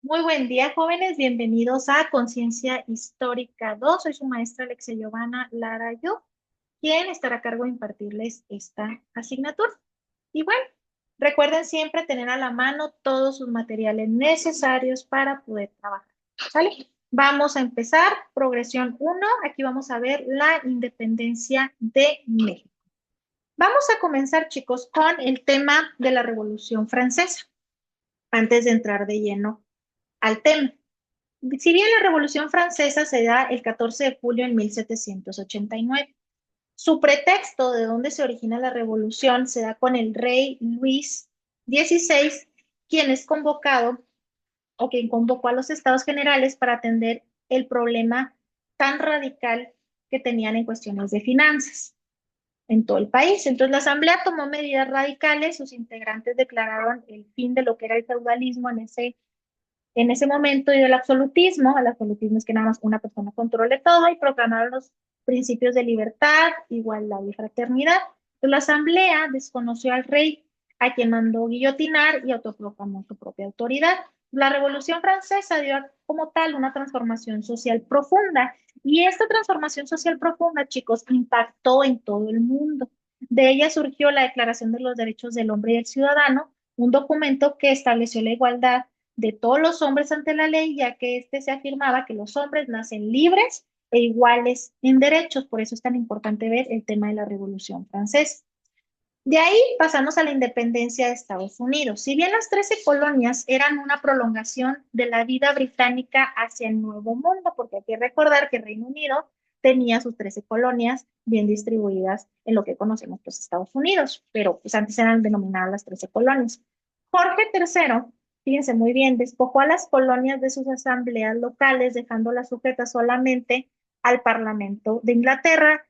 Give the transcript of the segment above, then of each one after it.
Muy buen día, jóvenes. Bienvenidos a Conciencia Histórica 2. Soy su maestra Alexia Giovanna Lara Yo, quien estará a cargo de impartirles esta asignatura. Y bueno, recuerden siempre tener a la mano todos sus materiales necesarios para poder trabajar. ¿Sale? Vamos a empezar. Progresión 1. Aquí vamos a ver la independencia de México. Vamos a comenzar, chicos, con el tema de la Revolución Francesa, antes de entrar de lleno al tema. Si bien la Revolución Francesa se da el 14 de julio de 1789, su pretexto de dónde se origina la revolución se da con el rey Luis XVI, quien es convocado o quien convocó a los estados generales para atender el problema tan radical que tenían en cuestiones de finanzas en todo el país. Entonces la asamblea tomó medidas radicales, sus integrantes declararon el fin de lo que era el feudalismo en ese momento y del absolutismo. El absolutismo es que nada más una persona controle todo, y proclamaron los principios de libertad, igualdad y fraternidad. Entonces, la asamblea desconoció al rey, a quien mandó guillotinar, y autoproclamó su propia autoridad. La Revolución Francesa dio como tal una transformación social profunda, y esta transformación social profunda, chicos, impactó en todo el mundo. De ella surgió la Declaración de los Derechos del Hombre y del Ciudadano, un documento que estableció la igualdad de todos los hombres ante la ley, ya que se afirmaba que los hombres nacen libres e iguales en derechos. Por eso es tan importante ver el tema de la Revolución Francesa. De ahí pasamos a la independencia de Estados Unidos. Si bien las 13 colonias eran una prolongación de la vida británica hacia el Nuevo Mundo, porque hay que recordar que Reino Unido tenía sus 13 colonias bien distribuidas en lo que conocemos los Estados Unidos, pero pues antes eran denominadas las 13 colonias. Jorge III, fíjense muy bien, despojó a las colonias de sus asambleas locales, dejándolas sujetas solamente al Parlamento de Inglaterra,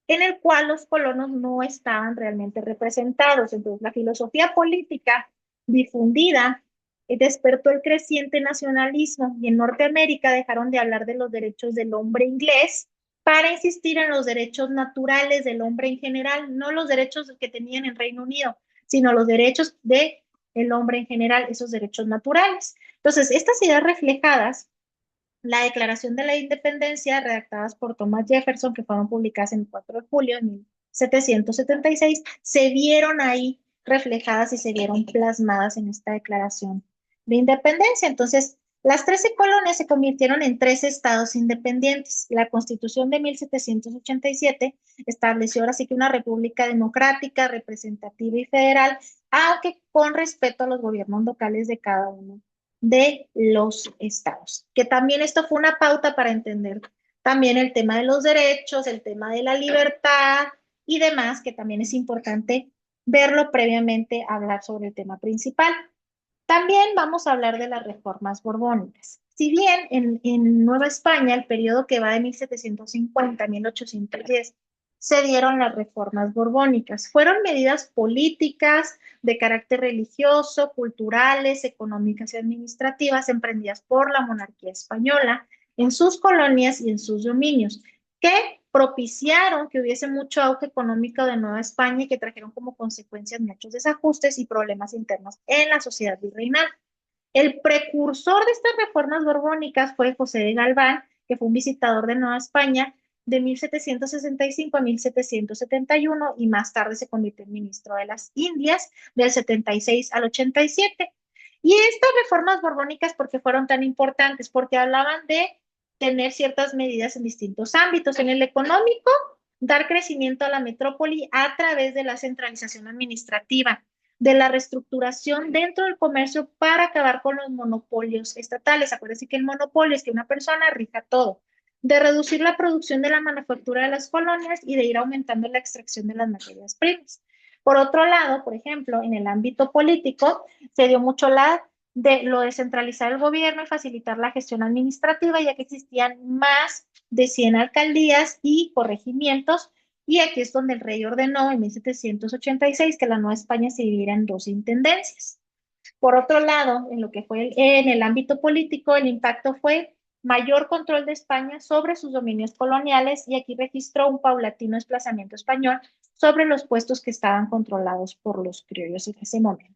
en el cual los colonos no estaban realmente representados. Entonces, la filosofía política difundida despertó el creciente nacionalismo, y en Norteamérica dejaron de hablar de los derechos del hombre inglés para insistir en los derechos naturales del hombre en general, no los derechos que tenían en Reino Unido, sino los derechos del hombre en general, esos derechos naturales. Entonces, estas ideas reflejadas la Declaración de la Independencia, redactadas por Thomas Jefferson, que fueron publicadas en el 4 de julio de 1776, se vieron ahí reflejadas y se vieron plasmadas en esta Declaración de Independencia. Entonces, las 13 colonias se convirtieron en 13 estados independientes. La Constitución de 1787 estableció ahora sí que una república democrática, representativa y federal, aunque con respeto a los gobiernos locales de cada uno de los estados. Que también esto fue una pauta para entender también el tema de los derechos, el tema de la libertad y demás, que también es importante verlo previamente a hablar sobre el tema principal. También vamos a hablar de las reformas borbónicas. Si bien en Nueva España, el periodo que va de 1750 a 1810, se dieron las reformas borbónicas. Fueron medidas políticas de carácter religioso, culturales, económicas y administrativas emprendidas por la monarquía española en sus colonias y en sus dominios, que propiciaron que hubiese mucho auge económico de Nueva España y que trajeron como consecuencias muchos desajustes y problemas internos en la sociedad virreinal. El precursor de estas reformas borbónicas fue José de Galván, que fue un visitador de Nueva España de 1765 a 1771, y más tarde se convirtió en ministro de las Indias del 76 al 87. Y estas reformas borbónicas, ¿por qué fueron tan importantes? Porque hablaban de tener ciertas medidas en distintos ámbitos. En el económico, dar crecimiento a la metrópoli a través de la centralización administrativa, de la reestructuración dentro del comercio para acabar con los monopolios estatales. Acuérdense que el monopolio es que una persona rija todo, de reducir la producción de la manufactura de las colonias y de ir aumentando la extracción de las materias primas. Por otro lado, por ejemplo, en el ámbito político se dio mucho de lo de centralizar el gobierno y facilitar la gestión administrativa, ya que existían más de 100 alcaldías y corregimientos, y aquí es donde el rey ordenó en 1786 que la Nueva España se dividiera en dos intendencias. Por otro lado, en lo que fue en el ámbito político, el impacto fue mayor control de España sobre sus dominios coloniales, y aquí registró un paulatino desplazamiento español sobre los puestos que estaban controlados por los criollos en ese momento.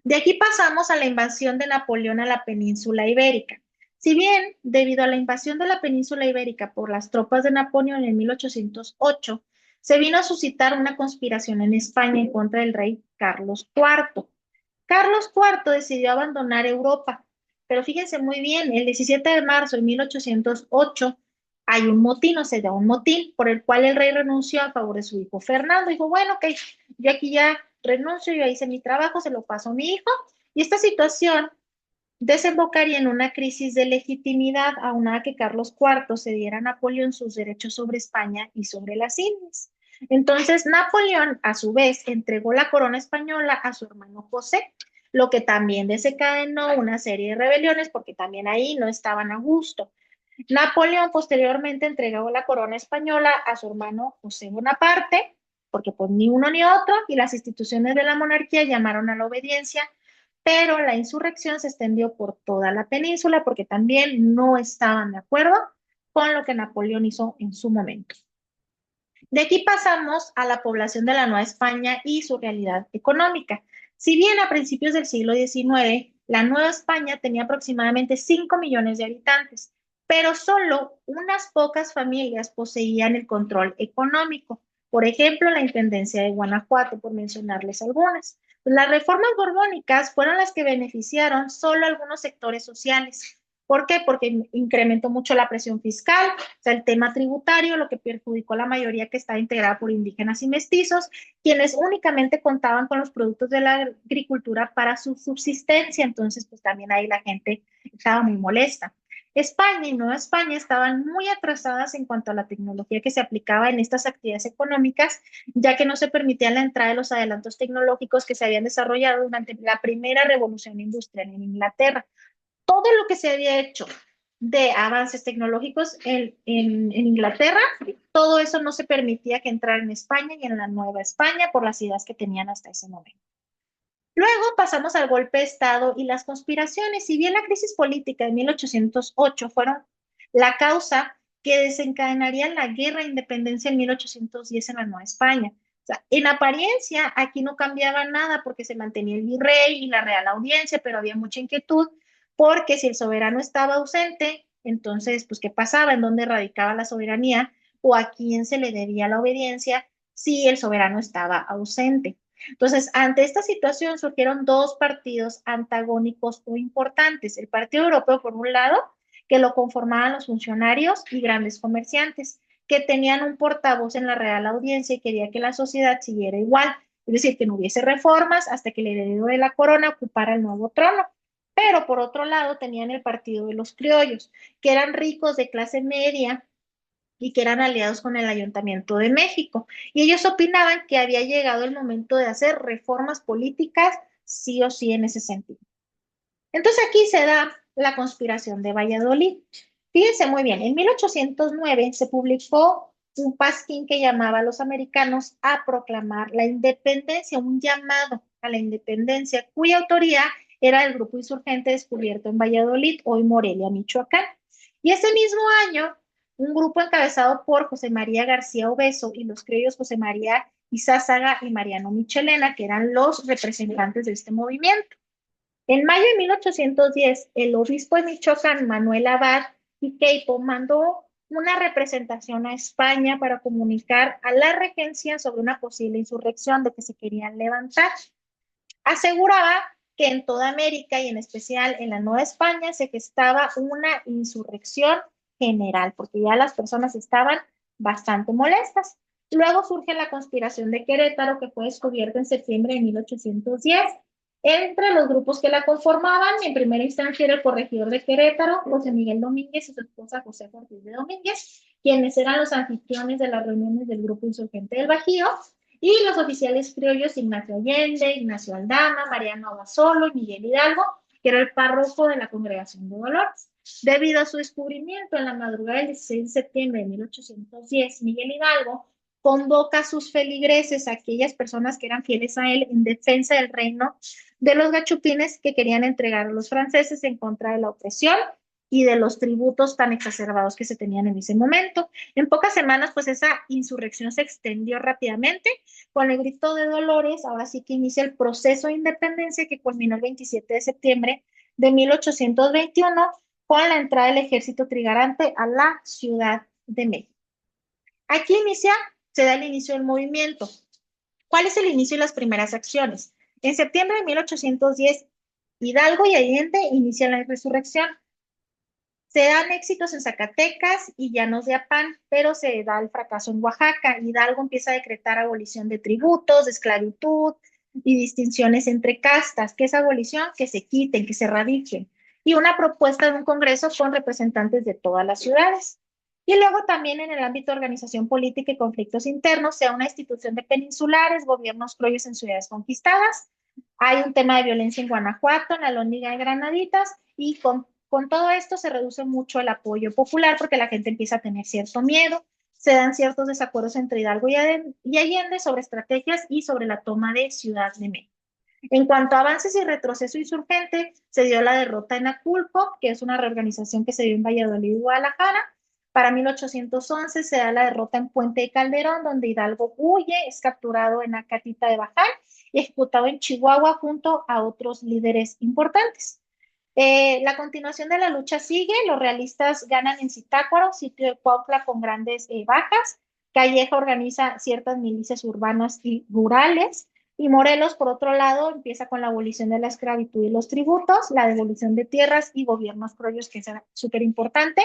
De aquí pasamos a la invasión de Napoleón a la península ibérica. Si bien, debido a la invasión de la península ibérica por las tropas de Napoleón en 1808, se vino a suscitar una conspiración en España en contra del rey Carlos IV. Carlos IV decidió abandonar Europa, pero fíjense muy bien, el 17 de marzo de 1808 hay un motín, o se da un motín, por el cual el rey renunció a favor de su hijo Fernando. Dijo, bueno, ok, yo aquí ya renuncio, yo ya hice mi trabajo, se lo paso a mi hijo, y esta situación desembocaría en una crisis de legitimidad, aunada que Carlos IV cediera a Napoleón sus derechos sobre España y sobre las Indias. Entonces, Napoleón, a su vez, entregó la corona española a su hermano José, lo que también desencadenó una serie de rebeliones, porque también ahí no estaban a gusto. Napoleón posteriormente entregó la corona española a su hermano José Bonaparte, porque pues ni uno ni otro, y las instituciones de la monarquía llamaron a la obediencia, pero la insurrección se extendió por toda la península porque también no estaban de acuerdo con lo que Napoleón hizo en su momento. De aquí pasamos a la población de la Nueva España y su realidad económica. Si bien a principios del siglo XIX, la Nueva España tenía aproximadamente 5 millones de habitantes, pero solo unas pocas familias poseían el control económico. Por ejemplo, la Intendencia de Guanajuato, por mencionarles algunas. Las reformas borbónicas fueron las que beneficiaron solo a algunos sectores sociales. ¿Por qué? Porque incrementó mucho la presión fiscal, o sea, el tema tributario, lo que perjudicó a la mayoría que estaba integrada por indígenas y mestizos, quienes únicamente contaban con los productos de la agricultura para su subsistencia. Entonces, pues también ahí la gente estaba muy molesta. España y Nueva España estaban muy atrasadas en cuanto a la tecnología que se aplicaba en estas actividades económicas, ya que no se permitía la entrada de los adelantos tecnológicos que se habían desarrollado durante la primera revolución industrial en Inglaterra. Todo lo que se había hecho de avances tecnológicos en Inglaterra, todo eso no se permitía que entrara en España y en la Nueva España por las ideas que tenían hasta ese momento. Luego pasamos al golpe de Estado y las conspiraciones. Si bien la crisis política de 1808 fueron la causa que desencadenaría la guerra de independencia en 1810 en la Nueva España. O sea, en apariencia aquí no cambiaba nada porque se mantenía el virrey y la real audiencia, pero había mucha inquietud porque si el soberano estaba ausente, entonces, pues, ¿qué pasaba? ¿En dónde radicaba la soberanía? ¿O a quién se le debía la obediencia si el soberano estaba ausente? Entonces, ante esta situación surgieron dos partidos antagónicos o importantes. El Partido Europeo, por un lado, que lo conformaban los funcionarios y grandes comerciantes, que tenían un portavoz en la Real Audiencia y quería que la sociedad siguiera igual, es decir, que no hubiese reformas hasta que el heredero de la corona ocupara el nuevo trono. Pero por otro lado tenían el Partido de los Criollos, que eran ricos de clase media y que eran aliados con el Ayuntamiento de México. Y ellos opinaban que había llegado el momento de hacer reformas políticas sí o sí en ese sentido. Entonces aquí se da la conspiración de Valladolid. Fíjense muy bien, en 1809 se publicó un pasquín que llamaba a los americanos a proclamar la independencia, un llamado a la independencia, cuya autoría era el grupo insurgente descubierto en Valladolid, hoy Morelia, Michoacán. Y ese mismo año, un grupo encabezado por José María García Obeso y los criollos José María Izázaga y Mariano Michelena, que eran los representantes de este movimiento. En mayo de 1810, el obispo de Michoacán, Manuel Abad y Queipo, mandó una representación a España para comunicar a la regencia sobre una posible insurrección de que se querían levantar. Aseguraba que en toda América y en especial en la Nueva España se gestaba una insurrección general, porque ya las personas estaban bastante molestas. Luego surge la conspiración de Querétaro, que fue descubierta en septiembre de 1810. Entre los grupos que la conformaban, en primera instancia era el corregidor de Querétaro, José Miguel Domínguez y su esposa José Ortiz de Domínguez, quienes eran los anfitriones de las reuniones del grupo insurgente del Bajío, y los oficiales criollos Ignacio Allende, Ignacio Aldama, Mariano Abasolo y Miguel Hidalgo, que era el párroco de la Congregación de Dolores. Debido a su descubrimiento en la madrugada del 16 de septiembre de 1810, Miguel Hidalgo convoca a sus feligreses, a aquellas personas que eran fieles a él, en defensa del reino de los gachupines que querían entregar a los franceses en contra de la opresión y de los tributos tan exacerbados que se tenían en ese momento. En pocas semanas, pues esa insurrección se extendió rápidamente. Con el grito de Dolores, ahora sí que inicia el proceso de independencia que culminó el 27 de septiembre de 1821 con la entrada del ejército trigarante a la Ciudad de México. Aquí se da el inicio del movimiento. ¿Cuál es el inicio y las primeras acciones? En septiembre de 1810, Hidalgo y Allende inician la resurrección. Se dan éxitos en Zacatecas y Llanos de Apán, pero se da el fracaso en Oaxaca. Hidalgo empieza a decretar abolición de tributos, de esclavitud y distinciones entre castas. ¿Qué es abolición? Que se quiten, que se radiquen. Y una propuesta de un congreso con representantes de todas las ciudades. Y luego también en el ámbito de organización política y conflictos internos, se da una institución de peninsulares, gobiernos propios en ciudades conquistadas. Hay un tema de violencia en Guanajuato, en la Lóndiga de Granaditas, y con todo esto se reduce mucho el apoyo popular porque la gente empieza a tener cierto miedo, se dan ciertos desacuerdos entre Hidalgo y Allende sobre estrategias y sobre la toma de Ciudad de México. En cuanto a avances y retroceso insurgente, se dio la derrota en Aculco, que es una reorganización que se dio en Valladolid y Guadalajara. Para 1811 se da la derrota en Puente de Calderón, donde Hidalgo huye, es capturado en Acatita de Bajal y ejecutado en Chihuahua junto a otros líderes importantes. La continuación de la lucha sigue, los realistas ganan en Zitácuaro, sitio de Cuautla con grandes bajas. Calleja organiza ciertas milicias urbanas y rurales. Y Morelos, por otro lado, empieza con la abolición de la esclavitud y los tributos, la devolución de tierras y gobiernos propios, que es súper importante.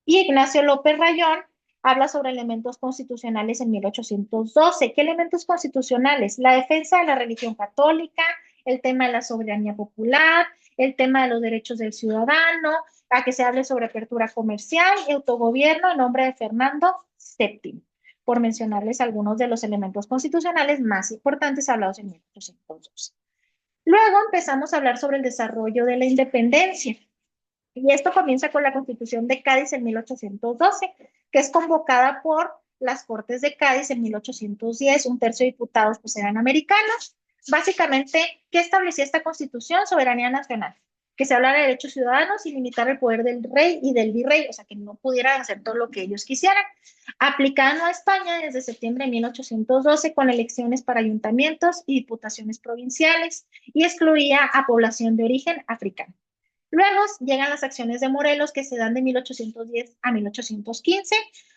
Y Ignacio López Rayón habla sobre elementos constitucionales en 1812. ¿Qué elementos constitucionales? La defensa de la religión católica, el tema de la soberanía popular, el tema de los derechos del ciudadano, a que se hable sobre apertura comercial y autogobierno en nombre de Fernando VII, por mencionarles algunos de los elementos constitucionales más importantes hablados en 1812. Luego empezamos a hablar sobre el desarrollo de la independencia. Y esto comienza con la Constitución de Cádiz en 1812, que es convocada por las Cortes de Cádiz en 1810. Un tercio de diputados pues eran americanos. Básicamente, ¿qué establecía esta Constitución? Soberanía nacional, que se hablara de derechos ciudadanos y limitar el poder del rey y del virrey, o sea, que no pudieran hacer todo lo que ellos quisieran. Aplicando a España desde septiembre de 1812 con elecciones para ayuntamientos y diputaciones provinciales y excluía a población de origen africano. Luego llegan las acciones de Morelos que se dan de 1810 a 1815,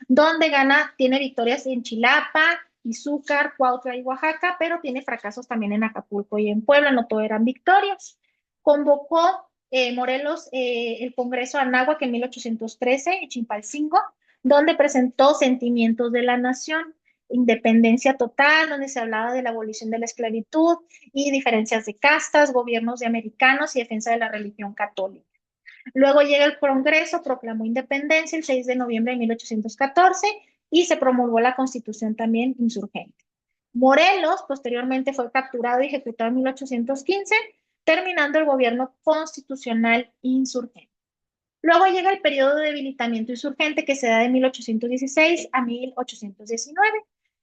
donde tiene victorias en Chilapa, Izúcar, Cuautla y Oaxaca, pero tiene fracasos también en Acapulco y en Puebla, no todo eran victorias. Convocó Morelos el Congreso Anáhuac en 1813 en Chimpalcingo, donde presentó Sentimientos de la Nación, Independencia Total, donde se hablaba de la abolición de la esclavitud y diferencias de castas, gobiernos de americanos y defensa de la religión católica. Luego llega el Congreso, proclamó independencia el 6 de noviembre de 1814 y se promulgó la Constitución también insurgente. Morelos posteriormente fue capturado y ejecutado en 1815, terminando el gobierno constitucional insurgente. Luego llega el periodo de debilitamiento insurgente que se da de 1816 a 1819.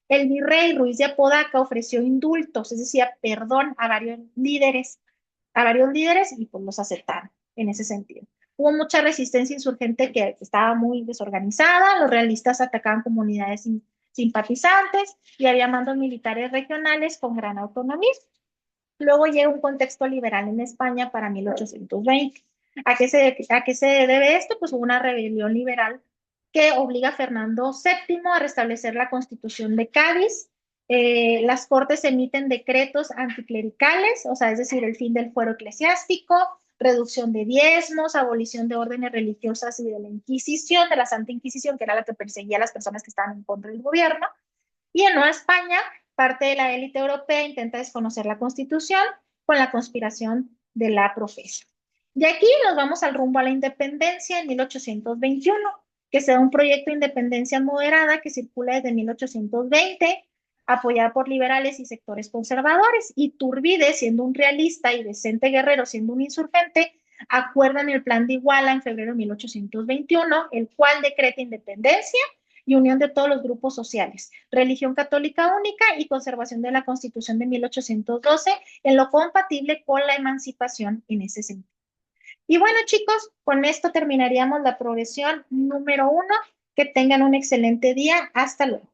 El virrey Ruiz de Apodaca ofreció indultos, es decir, perdón a varios líderes y pues los aceptaron en ese sentido. Hubo mucha resistencia insurgente que estaba muy desorganizada, los realistas atacaban comunidades simpatizantes y había mandos militares regionales con gran autonomía. Luego llega un contexto liberal en España para 1820. ¿A qué se debe esto? Pues hubo una rebelión liberal que obliga a Fernando VII a restablecer la Constitución de Cádiz. Las Cortes emiten decretos anticlericales, o sea, es decir, el fin del fuero eclesiástico, reducción de diezmos, abolición de órdenes religiosas y de la Inquisición, de la Santa Inquisición, que era la que perseguía a las personas que estaban en contra del gobierno. Y en Nueva España, parte de la élite europea intenta desconocer la Constitución con la conspiración de la profesa. De aquí nos vamos al rumbo a la independencia en 1821, que se da un proyecto de independencia moderada que circula desde 1820, apoyada por liberales y sectores conservadores. Iturbide, siendo un realista, y Vicente Guerrero, siendo un insurgente, acuerdan el Plan de Iguala en febrero de 1821, el cual decreta independencia y unión de todos los grupos sociales, religión católica única y conservación de la Constitución de 1812 en lo compatible con la emancipación en ese sentido. Y bueno, chicos, con esto terminaríamos la progresión número 1. Que tengan un excelente día. Hasta luego.